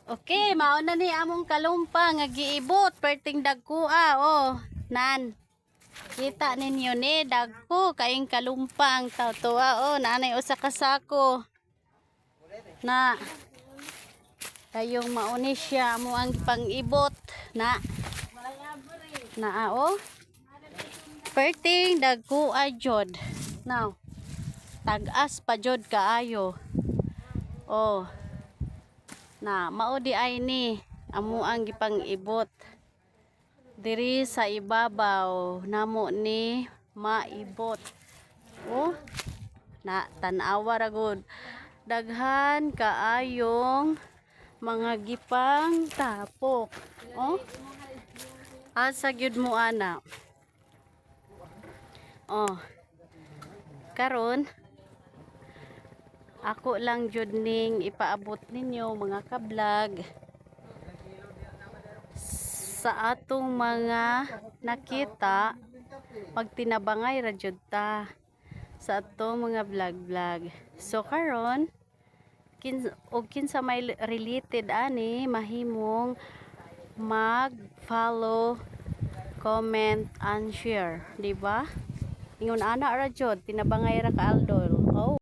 Okay, mauna ni among kalumpa nga giibot perting dagkua oh. Nan. Kita ninyo ni dagko kaing kalumpang tawtuwa oh, nanay usa ka sako. Na kayong mauni siya mo ang pangibot na oh. Perting dagkua jod. Now, tag-as pa jod kaayo. Oh. Na maudi ay ni amo ang gipang ibot diri sa ibabaw namo ni maibot oh na tan-awa ra gud daghan kaayong mga gipang tapok oh asa gyud mo ana oh karon ako lang jud ning ipaabot ninyo mga kablog sa atong mga nakita pagtinabangay ra jud ta sa atong mga vlog. So karon kinsa may related ani mahimong mag-follow, comment and share, di ba? Ingon ana ra jud tinabangay ra ka aldol.